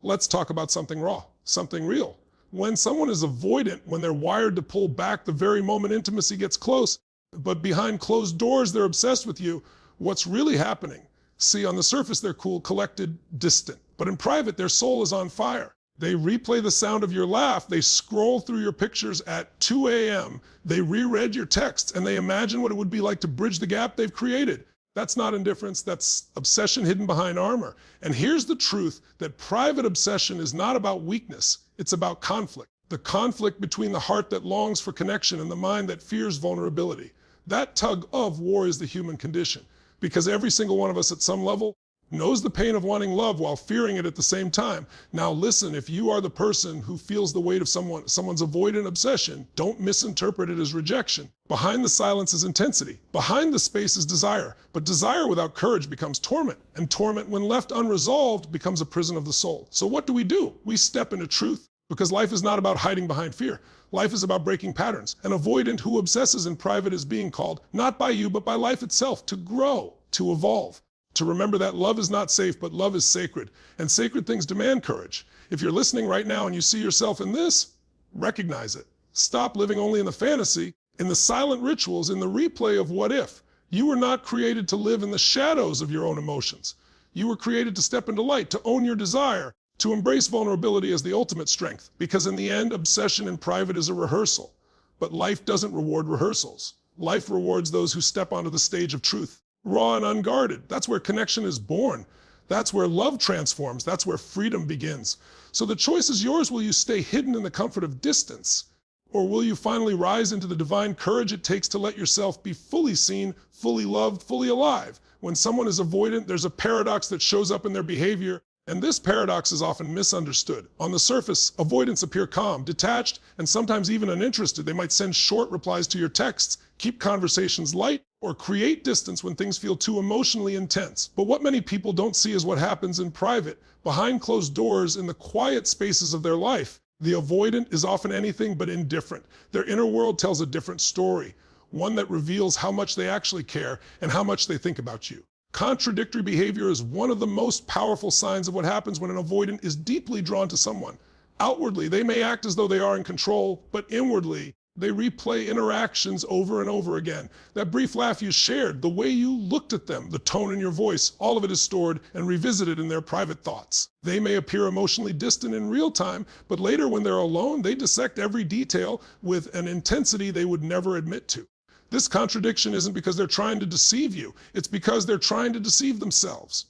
Let's talk about something raw, something real. When someone is avoidant, when they're wired to pull back the very moment intimacy gets close, but behind closed doors they're obsessed with you, what's really happening? See, on the surface they're cool, collected, distant, but in private their soul is on fire. They replay the sound of your laugh, they scroll through your pictures at 2 a.m., they reread your texts, and they imagine what it would be like to bridge the gap they've created. That's not indifference, that's obsession hidden behind armor. And here's the truth, that private obsession is not about weakness, it's about conflict. The conflict between the heart that longs for connection and the mind that fears vulnerability. That tug of war is the human condition, because every single one of us at some level knows the pain of wanting love while fearing it at the same time. Now listen, if you are the person who feels the weight of someone's avoidant obsession, don't misinterpret it as rejection. Behind the silence is intensity. Behind the space is desire. But desire without courage becomes torment. And torment, when left unresolved, becomes a prison of the soul. So what do? We step into truth. Because life is not about hiding behind fear. Life is about breaking patterns. An avoidant who obsesses in private is being called, not by you, but by life itself, to grow, to evolve. To remember that love is not safe, but love is sacred. And sacred things demand courage. If you're listening right now and you see yourself in this, recognize it. Stop living only in the fantasy, in the silent rituals, in the replay of what if. You were not created to live in the shadows of your own emotions. You were created to step into light, to own your desire, to embrace vulnerability as the ultimate strength. Because in the end, obsession in private is a rehearsal. But life doesn't reward rehearsals. Life rewards those who step onto the stage of truth. Raw and unguarded. That's where connection is born. That's where love transforms. That's where freedom begins. So the choice is yours. Will you stay hidden in the comfort of distance? Or will you finally rise into the divine courage it takes to let yourself be fully seen, fully loved, fully alive? When someone is avoidant, there's a paradox that shows up in their behavior. And this paradox is often misunderstood. On the surface, avoidants appear calm, detached, and sometimes even uninterested. They might send short replies to your texts, keep conversations light, or create distance when things feel too emotionally intense. But what many people don't see is what happens in private, behind closed doors, in the quiet spaces of their life. The avoidant is often anything but indifferent. Their inner world tells a different story, one that reveals how much they actually care and how much they think about you. Contradictory behavior is one of the most powerful signs of what happens when an avoidant is deeply drawn to someone. Outwardly, they may act as though they are in control, but inwardly, they replay interactions over and over again. That brief laugh you shared, the way you looked at them, the tone in your voice, all of it is stored and revisited in their private thoughts. They may appear emotionally distant in real time, but later when they're alone, they dissect every detail with an intensity they would never admit to. This contradiction isn't because they're trying to deceive you. It's because they're trying to deceive themselves.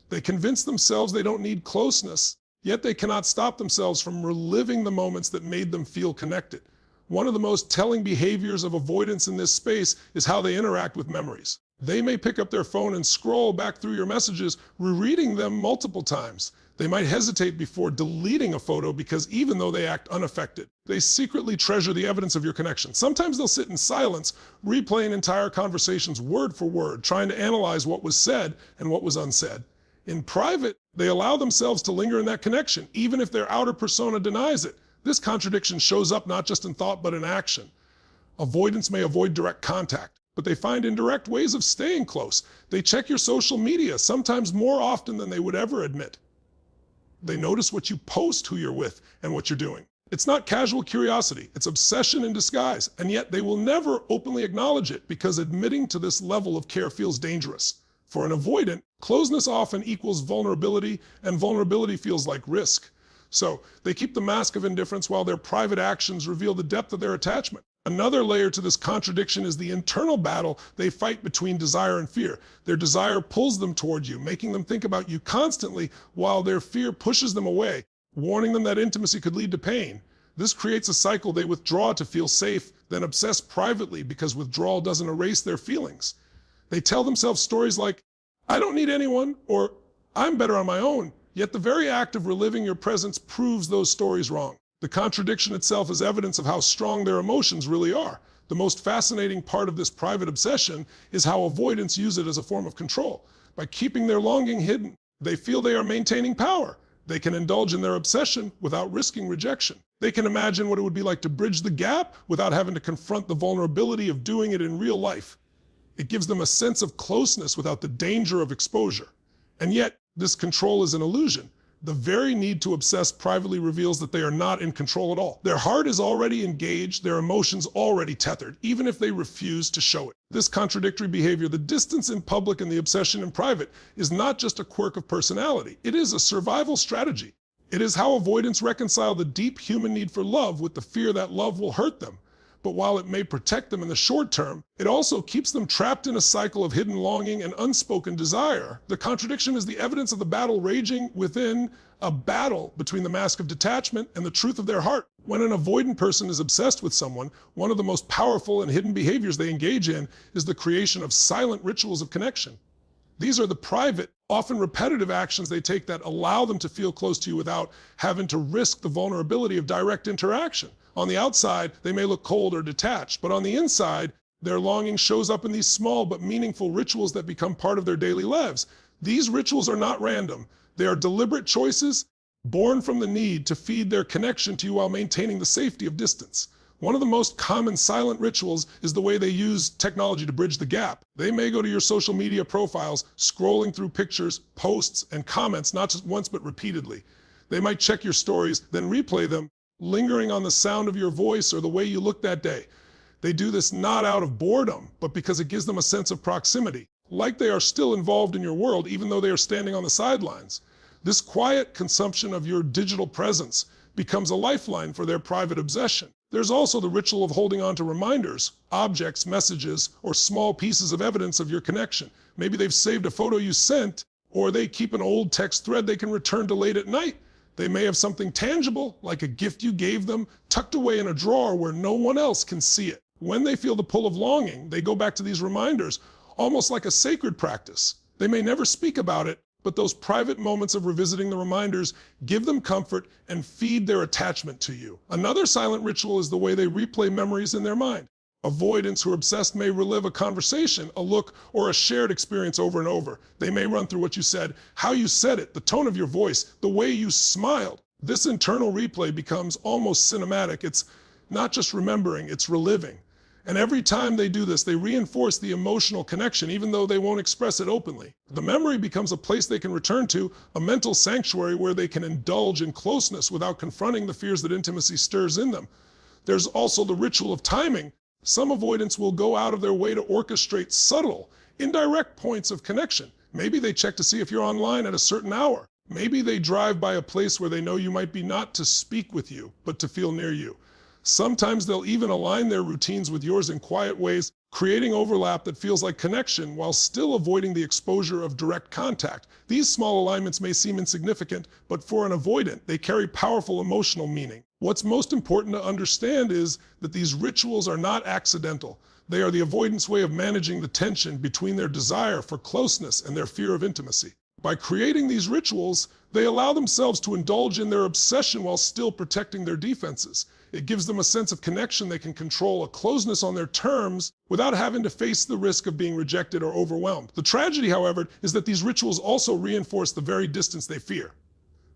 They convince themselves they don't need closeness, yet they cannot stop themselves from reliving the moments that made them feel connected. One of the most telling behaviors of avoidance in this space is how they interact with memories. They may pick up their phone and scroll back through your messages, rereading them multiple times. They might hesitate before deleting a photo because even though they act unaffected, they secretly treasure the evidence of your connection. Sometimes they'll sit in silence, replaying entire conversations word for word, trying to analyze what was said and what was unsaid. In private, they allow themselves to linger in that connection, even if their outer persona denies it. This contradiction shows up not just in thought, but in action. Avoidants may avoid direct contact, but they find indirect ways of staying close. They check your social media, sometimes more often than they would ever admit. They notice what you post, who you're with, and what you're doing. It's not casual curiosity, it's obsession in disguise, and yet they will never openly acknowledge it because admitting to this level of care feels dangerous. For an avoidant, closeness often equals vulnerability, and vulnerability feels like risk. So they keep the mask of indifference while their private actions reveal the depth of their attachment. Another layer to this contradiction is the internal battle they fight between desire and fear. Their desire pulls them toward you, making them think about you constantly, while their fear pushes them away, warning them that intimacy could lead to pain. This creates a cycle. They withdraw to feel safe, then obsess privately because withdrawal doesn't erase their feelings. They tell themselves stories like, "I don't need anyone," or "I'm better on my own." Yet the very act of reliving your presence proves those stories wrong. The contradiction itself is evidence of how strong their emotions really are. The most fascinating part of this private obsession is how avoidants use it as a form of control. By keeping their longing hidden, they feel they are maintaining power. They can indulge in their obsession without risking rejection. They can imagine what it would be like to bridge the gap without having to confront the vulnerability of doing it in real life. It gives them a sense of closeness without the danger of exposure. And yet, this control is an illusion. The very need to obsess privately reveals that they are not in control at all. Their heart is already engaged, their emotions already tethered, even if they refuse to show it. This contradictory behavior, the distance in public and the obsession in private, is not just a quirk of personality. It is a survival strategy. It is how avoidants reconcile the deep human need for love with the fear that love will hurt them. But while it may protect them in the short term, it also keeps them trapped in a cycle of hidden longing and unspoken desire. The contradiction is the evidence of the battle raging within, a battle between the mask of detachment and the truth of their heart. When an avoidant person is obsessed with someone, one of the most powerful and hidden behaviors they engage in is the creation of silent rituals of connection. These are the private, often repetitive actions they take that allow them to feel close to you without having to risk the vulnerability of direct interaction. On the outside, they may look cold or detached, but on the inside, their longing shows up in these small but meaningful rituals that become part of their daily lives. These rituals are not random. They are deliberate choices born from the need to feed their connection to you while maintaining the safety of distance. One of the most common silent rituals is the way they use technology to bridge the gap. They may go to your social media profiles, scrolling through pictures, posts, and comments, not just once but repeatedly. They might check your stories, then replay them, lingering on the sound of your voice or the way you look that day. They do this not out of boredom, but because it gives them a sense of proximity, like they are still involved in your world even though they are standing on the sidelines. This quiet consumption of your digital presence becomes a lifeline for their private obsession. There's also the ritual of holding on to reminders, objects, messages, or small pieces of evidence of your connection. Maybe they've saved a photo you sent, or they keep an old text thread they can return to late at night. They may have something tangible, like a gift you gave them, tucked away in a drawer where no one else can see it. When they feel the pull of longing, they go back to these reminders, almost like a sacred practice. They may never speak about it, but those private moments of revisiting the reminders give them comfort and feed their attachment to you. Another silent ritual is the way they replay memories in their mind. Avoidants who are obsessed may relive a conversation, a look, or a shared experience over and over. They may run through what you said, how you said it, the tone of your voice, the way you smiled. This internal replay becomes almost cinematic. It's not just remembering, it's reliving. And every time they do this, they reinforce the emotional connection, even though they won't express it openly. The memory becomes a place they can return to, a mental sanctuary where they can indulge in closeness without confronting the fears that intimacy stirs in them. There's also the ritual of timing. Some avoidants will go out of their way to orchestrate subtle, indirect points of connection. Maybe they check to see if you're online at a certain hour. Maybe they drive by a place where they know you might be, not to speak with you, but to feel near you. Sometimes they'll even align their routines with yours in quiet ways, creating overlap that feels like connection while still avoiding the exposure of direct contact. These small alignments may seem insignificant, but for an avoidant, they carry powerful emotional meaning. What's most important to understand is that these rituals are not accidental. They are the avoidant's way of managing the tension between their desire for closeness and their fear of intimacy. By creating these rituals, they allow themselves to indulge in their obsession while still protecting their defenses. It gives them a sense of connection they can control, a closeness on their terms without having to face the risk of being rejected or overwhelmed. The tragedy, however, is that these rituals also reinforce the very distance they fear.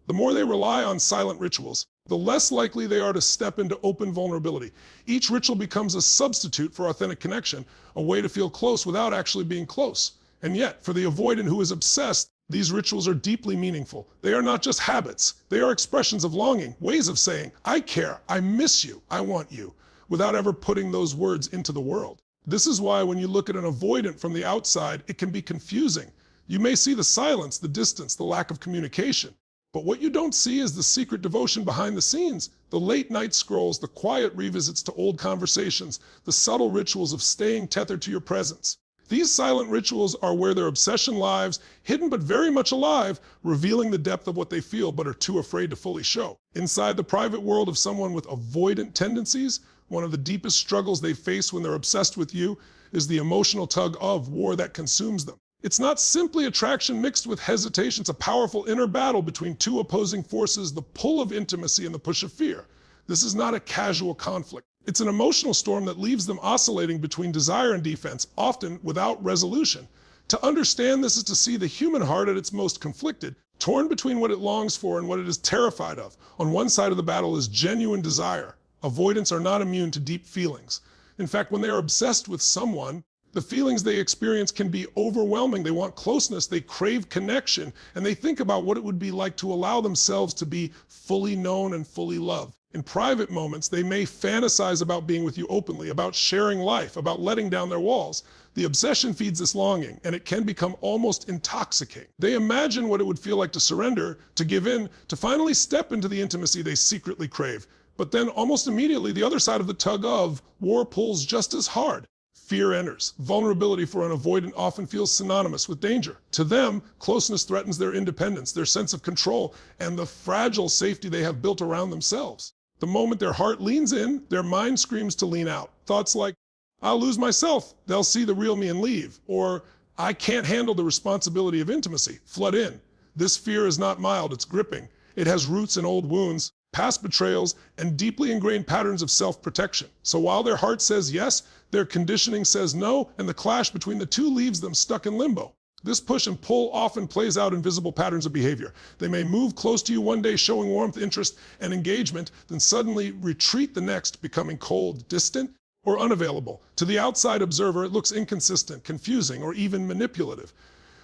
The more they rely on silent rituals, the less likely they are to step into open vulnerability. Each ritual becomes a substitute for authentic connection, a way to feel close without actually being close. And yet, for the avoidant who is obsessed, these rituals are deeply meaningful. They are not just habits. They are expressions of longing, ways of saying, I care, I miss you, I want you, without ever putting those words into the world. This is why when you look at an avoidant from the outside, it can be confusing. You may see the silence, the distance, the lack of communication. But what you don't see is the secret devotion behind the scenes, the late night scrolls, the quiet revisits to old conversations, the subtle rituals of staying tethered to your presence. These silent rituals are where their obsession lives, hidden but very much alive, revealing the depth of what they feel but are too afraid to fully show. Inside the private world of someone with avoidant tendencies, one of the deepest struggles they face when they're obsessed with you is the emotional tug of war that consumes them. It's not simply attraction mixed with hesitation. It's a powerful inner battle between two opposing forces, the pull of intimacy and the push of fear. This is not a casual conflict. It's an emotional storm that leaves them oscillating between desire and defense, often without resolution. To understand this is to see the human heart at its most conflicted, torn between what it longs for and what it is terrified of. On one side of the battle is genuine desire. Avoidants are not immune to deep feelings. In fact, when they are obsessed with someone, The feelings they experience can be overwhelming. They want closeness, they crave connection, and they think about what it would be like to allow themselves to be fully known and fully loved. In private moments, they may fantasize about being with you openly, about sharing life, about letting down their walls. The obsession feeds this longing, and it can become almost intoxicating. They imagine what it would feel like to surrender, to give in, to finally step into the intimacy they secretly crave. But then almost immediately, the other side of the tug of war pulls just as hard. Fear enters. Vulnerability for an avoidant often feels synonymous with danger. To them, closeness threatens their independence, their sense of control, and the fragile safety they have built around themselves. The moment their heart leans in, their mind screams to lean out. Thoughts like, I'll lose myself, they'll see the real me and leave. Or, I can't handle the responsibility of intimacy, flood in. This fear is not mild, it's gripping. It has roots in old wounds, past betrayals, and deeply ingrained patterns of self-protection. So while their heart says yes, their conditioning says no, and the clash between the two leaves them stuck in limbo. This push and pull often plays out in visible patterns of behavior. They may move close to you one day showing warmth, interest, and engagement, then suddenly retreat the next, becoming cold, distant, or unavailable. To the outside observer, it looks inconsistent, confusing, or even manipulative.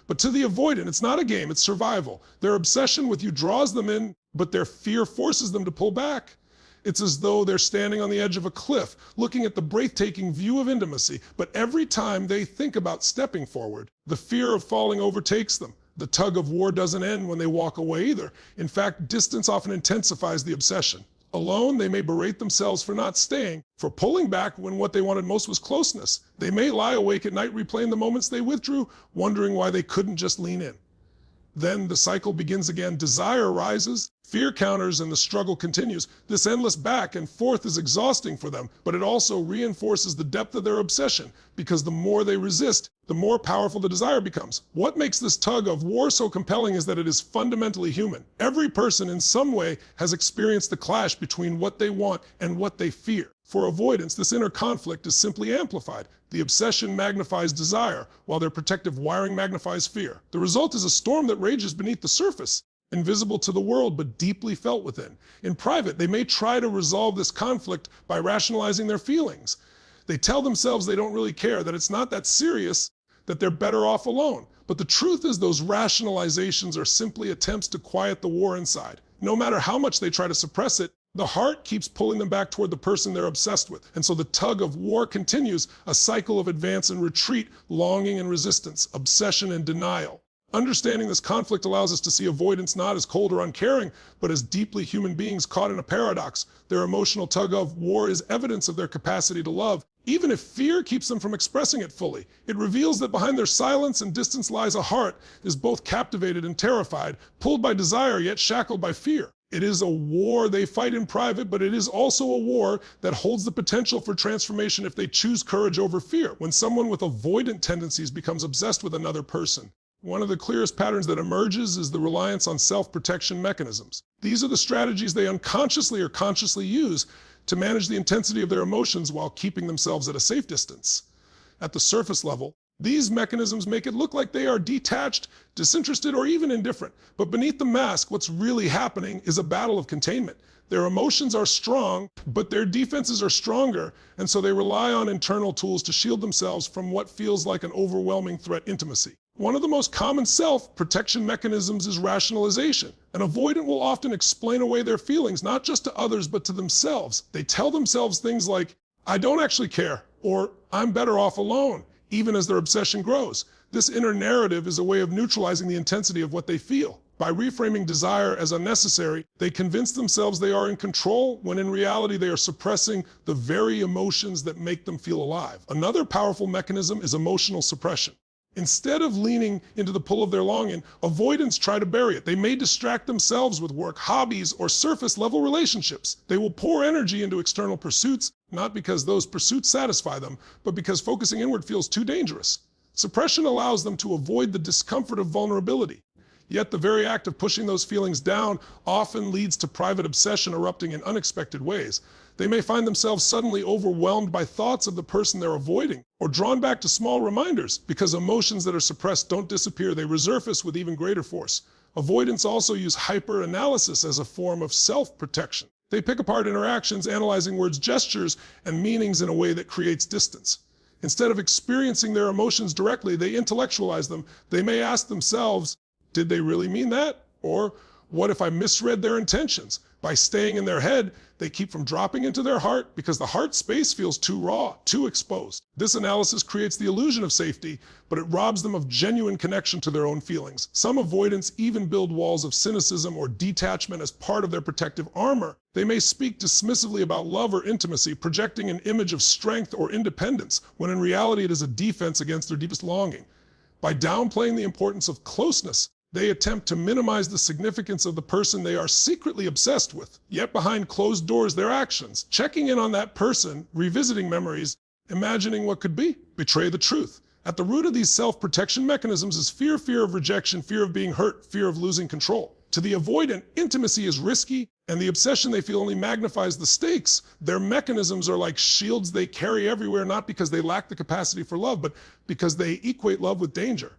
But to the avoidant, it's not a game, it's survival. Their obsession with you draws them in, but their fear forces them to pull back. It's as though they're standing on the edge of a cliff, looking at the breathtaking view of intimacy, but every time they think about stepping forward, the fear of falling overtakes them. The tug of war doesn't end when they walk away either. In fact, distance often intensifies the obsession. Alone, they may berate themselves for not staying, for pulling back when what they wanted most was closeness. They may lie awake at night replaying the moments they withdrew, wondering why they couldn't just lean in. Then the cycle begins again. Desire rises, fear counters, and the struggle continues. This endless back and forth is exhausting for them, but it also reinforces the depth of their obsession, because the more they resist, the more powerful the desire becomes. What makes this tug of war so compelling is that it is fundamentally human. Every person in some way has experienced the clash between what they want and what they fear. For avoidance, this inner conflict is simply amplified. The obsession magnifies desire, while their protective wiring magnifies fear. The result is a storm that rages beneath the surface, invisible to the world, but deeply felt within. In private, they may try to resolve this conflict by rationalizing their feelings. They tell themselves they don't really care, that it's not that serious, that they're better off alone. But the truth is those rationalizations are simply attempts to quiet the war inside. No matter how much they try to suppress it, the heart keeps pulling them back toward the person they're obsessed with. And so the tug of war continues, a cycle of advance and retreat, longing and resistance, obsession and denial. Understanding this conflict allows us to see avoidance not as cold or uncaring, but as deeply human beings caught in a paradox. Their emotional tug of war is evidence of their capacity to love, even if fear keeps them from expressing it fully. It reveals that behind their silence and distance lies a heart that is both captivated and terrified, pulled by desire yet shackled by fear. It is a war they fight in private, but it is also a war that holds the potential for transformation if they choose courage over fear. When someone with avoidant tendencies becomes obsessed with another person, one of the clearest patterns that emerges is the reliance on self-protection mechanisms. These are the strategies they unconsciously or consciously use to manage the intensity of their emotions while keeping themselves at a safe distance. At the surface level, these mechanisms make it look like they are detached, disinterested, or even indifferent. But beneath the mask, what's really happening is a battle of containment. Their emotions are strong, but their defenses are stronger, and so they rely on internal tools to shield themselves from what feels like an overwhelming threat intimacy. One of the most common self-protection mechanisms is rationalization. An avoidant will often explain away their feelings, not just to others, but to themselves. They tell themselves things like, I don't actually care, or I'm better off alone, even as their obsession grows. This inner narrative is a way of neutralizing the intensity of what they feel. By reframing desire as unnecessary, they convince themselves they are in control, when in reality they are suppressing the very emotions that make them feel alive. Another powerful mechanism is emotional suppression. Instead of leaning into the pull of their longing, avoidants try to bury it. They may distract themselves with work, hobbies, or surface-level relationships. They will pour energy into external pursuits, not because those pursuits satisfy them, but because focusing inward feels too dangerous. Suppression allows them to avoid the discomfort of vulnerability. Yet the very act of pushing those feelings down often leads to private obsession erupting in unexpected ways. They may find themselves suddenly overwhelmed by thoughts of the person they're avoiding, or drawn back to small reminders, because emotions that are suppressed don't disappear, they resurface with even greater force. Avoidants also use hyper-analysis as a form of self-protection. They pick apart interactions, analyzing words, gestures, and meanings in a way that creates distance. Instead of experiencing their emotions directly, they intellectualize them. They may ask themselves, did they really mean that? Or what if I misread their intentions? By staying in their head, they keep from dropping into their heart because the heart space feels too raw, too exposed. This analysis creates the illusion of safety, but it robs them of genuine connection to their own feelings. Some avoidants even build walls of cynicism or detachment as part of their protective armor. They may speak dismissively about love or intimacy, projecting an image of strength or independence, when in reality it is a defense against their deepest longing. By downplaying the importance of closeness, they attempt to minimize the significance of the person they are secretly obsessed with. Yet behind closed doors, their actions, checking in on that person, revisiting memories, imagining what could be, betray the truth. At the root of these self-protection mechanisms is fear, fear of rejection, fear of being hurt, fear of losing control. To the avoidant, intimacy is risky, and the obsession they feel only magnifies the stakes. Their mechanisms are like shields they carry everywhere, not because they lack the capacity for love, but because they equate love with danger.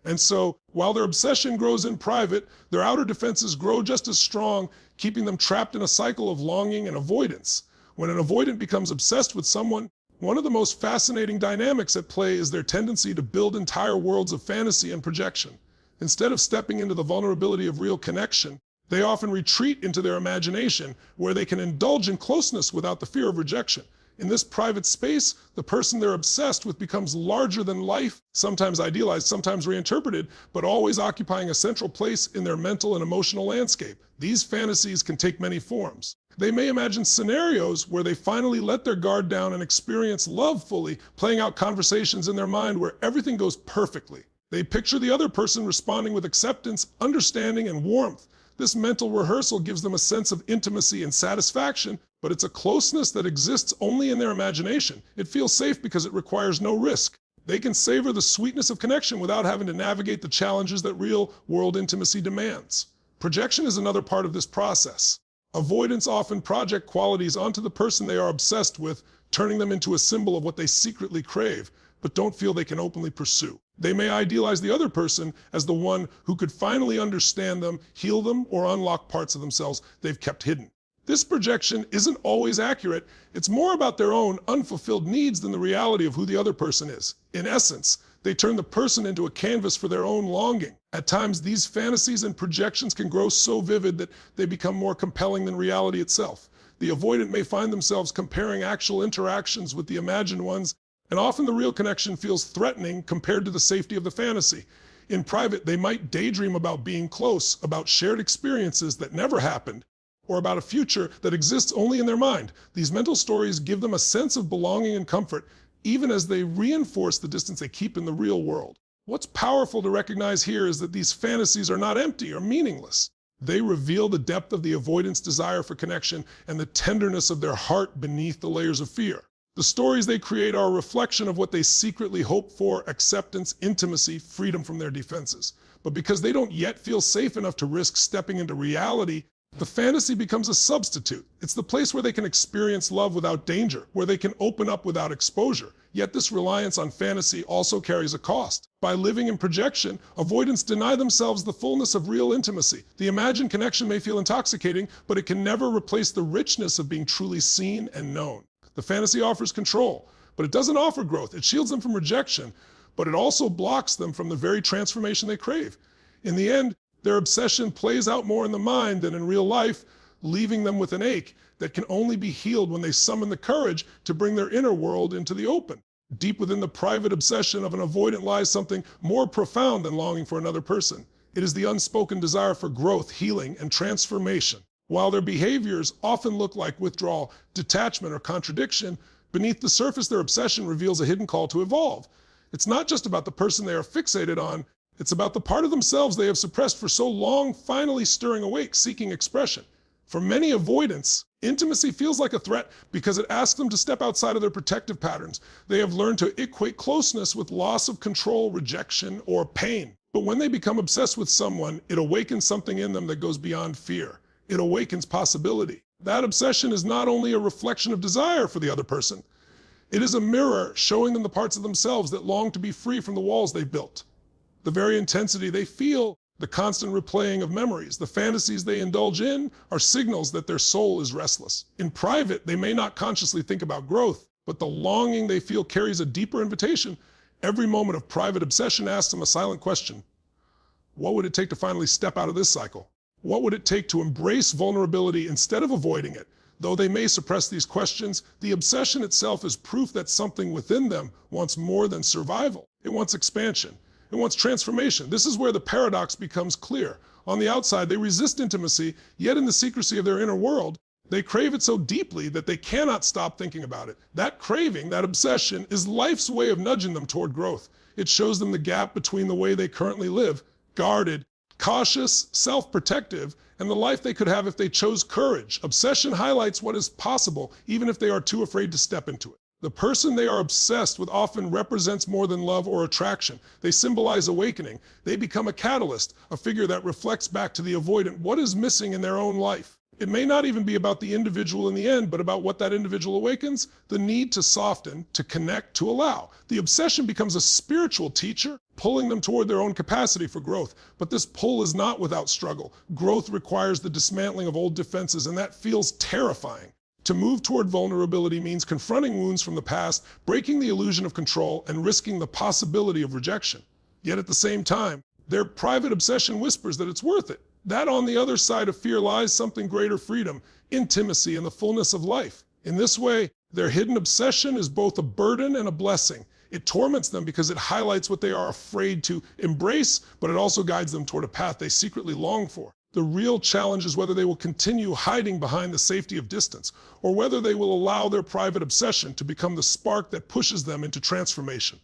And so, while their obsession grows in private, their outer defenses grow just as strong, keeping them trapped in a cycle of longing and avoidance. When an avoidant becomes obsessed with someone, one of the most fascinating dynamics at play is their tendency to build entire worlds of fantasy and projection. Instead of stepping into the vulnerability of real connection, they often retreat into their imagination, where they can indulge in closeness without the fear of rejection. In this private space, the person they're obsessed with becomes larger than life, sometimes idealized, sometimes reinterpreted, but always occupying a central place in their mental and emotional landscape. These fantasies can take many forms. They may imagine scenarios where they finally let their guard down and experience love fully, playing out conversations in their mind where everything goes perfectly. They picture the other person responding with acceptance, understanding, and warmth. This mental rehearsal gives them a sense of intimacy and satisfaction, but it's a closeness that exists only in their imagination. It feels safe because it requires no risk. They can savor the sweetness of connection without having to navigate the challenges that real-world intimacy demands. Projection is another part of this process. Avoidants often project qualities onto the person they are obsessed with, turning them into a symbol of what they secretly crave, but don't feel they can openly pursue. They may idealize the other person as the one who could finally understand them, heal them, or unlock parts of themselves they've kept hidden. This projection isn't always accurate. It's more about their own unfulfilled needs than the reality of who the other person is. In essence, they turn the person into a canvas for their own longing. At times, these fantasies and projections can grow so vivid that they become more compelling than reality itself. The avoidant may find themselves comparing actual interactions with the imagined ones, and often the real connection feels threatening compared to the safety of the fantasy. In private, they might daydream about being close, about shared experiences that never happened, or about a future that exists only in their mind. These mental stories give them a sense of belonging and comfort, even as they reinforce the distance they keep in the real world. What's powerful to recognize here is that these fantasies are not empty or meaningless. They reveal the depth of the avoidant's desire for connection and the tenderness of their heart beneath the layers of fear. The stories they create are a reflection of what they secretly hope for: acceptance, intimacy, freedom from their defenses. But because they don't yet feel safe enough to risk stepping into reality, the fantasy becomes a substitute. It's the place where they can experience love without danger, where they can open up without exposure. Yet this reliance on fantasy also carries a cost. By living in projection, avoidants deny themselves the fullness of real intimacy. The imagined connection may feel intoxicating, but it can never replace the richness of being truly seen and known. The fantasy offers control, but it doesn't offer growth. It shields them from rejection, but it also blocks them from the very transformation they crave. In the end, their obsession plays out more in the mind than in real life, leaving them with an ache that can only be healed when they summon the courage to bring their inner world into the open. Deep within the private obsession of an avoidant lies something more profound than longing for another person. It is the unspoken desire for growth, healing, and transformation. While their behaviors often look like withdrawal, detachment, or contradiction, beneath the surface their obsession reveals a hidden call to evolve. It's not just about the person they are fixated on, it's about the part of themselves they have suppressed for so long finally stirring awake, seeking expression. For many avoidants, intimacy feels like a threat because it asks them to step outside of their protective patterns. They have learned to equate closeness with loss of control, rejection, or pain. But when they become obsessed with someone, it awakens something in them that goes beyond fear. It awakens possibility. That obsession is not only a reflection of desire for the other person, it is a mirror showing them the parts of themselves that long to be free from the walls they've built. The very intensity they feel, the constant replaying of memories, the fantasies they indulge in, are signals that their soul is restless. In private, they may not consciously think about growth, but the longing they feel carries a deeper invitation. Every moment of private obsession asks them a silent question. What would it take to finally step out of this cycle? What would it take to embrace vulnerability instead of avoiding it? Though they may suppress these questions, the obsession itself is proof that something within them wants more than survival. It wants expansion. It wants transformation. This is where the paradox becomes clear. On the outside, they resist intimacy, yet in the secrecy of their inner world, they crave it so deeply that they cannot stop thinking about it. That craving, that obsession, is life's way of nudging them toward growth. It shows them the gap between the way they currently live, guarded, cautious, self-protective, and the life they could have if they chose courage. Obsession highlights what is possible, even if they are too afraid to step into it. The person they are obsessed with often represents more than love or attraction. They symbolize awakening. They become a catalyst, a figure that reflects back to the avoidant what is missing in their own life. It may not even be about the individual in the end, but about what that individual awakens, the need to soften, to connect, to allow. The obsession becomes a spiritual teacher, pulling them toward their own capacity for growth. But this pull is not without struggle. Growth requires the dismantling of old defenses, and that feels terrifying. To move toward vulnerability means confronting wounds from the past, breaking the illusion of control, and risking the possibility of rejection. Yet at the same time, their private obsession whispers that it's worth it. That on the other side of fear lies something greater: freedom, intimacy, and the fullness of life. In this way, their hidden obsession is both a burden and a blessing. It torments them because it highlights what they are afraid to embrace, but it also guides them toward a path they secretly long for. The real challenge is whether they will continue hiding behind the safety of distance, or whether they will allow their private obsession to become the spark that pushes them into transformation.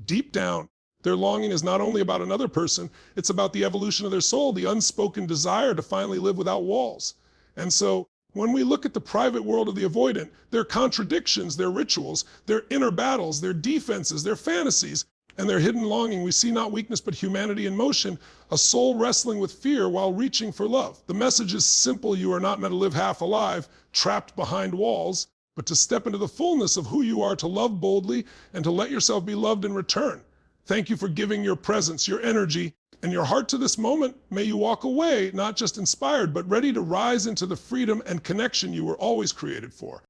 Deep down, their longing is not only about another person, it's about the evolution of their soul, the unspoken desire to finally live without walls. And so, when we look at the private world of the avoidant, their contradictions, their rituals, their inner battles, their defenses, their fantasies, and their hidden longing, we see not weakness but humanity in motion, a soul wrestling with fear while reaching for love. The message is simple: you are not meant to live half alive, trapped behind walls, but to step into the fullness of who you are, to love boldly, and to let yourself be loved in return. Thank you for giving your presence, your energy, and your heart to this moment. May you walk away not just inspired, but ready to rise into the freedom and connection you were always created for.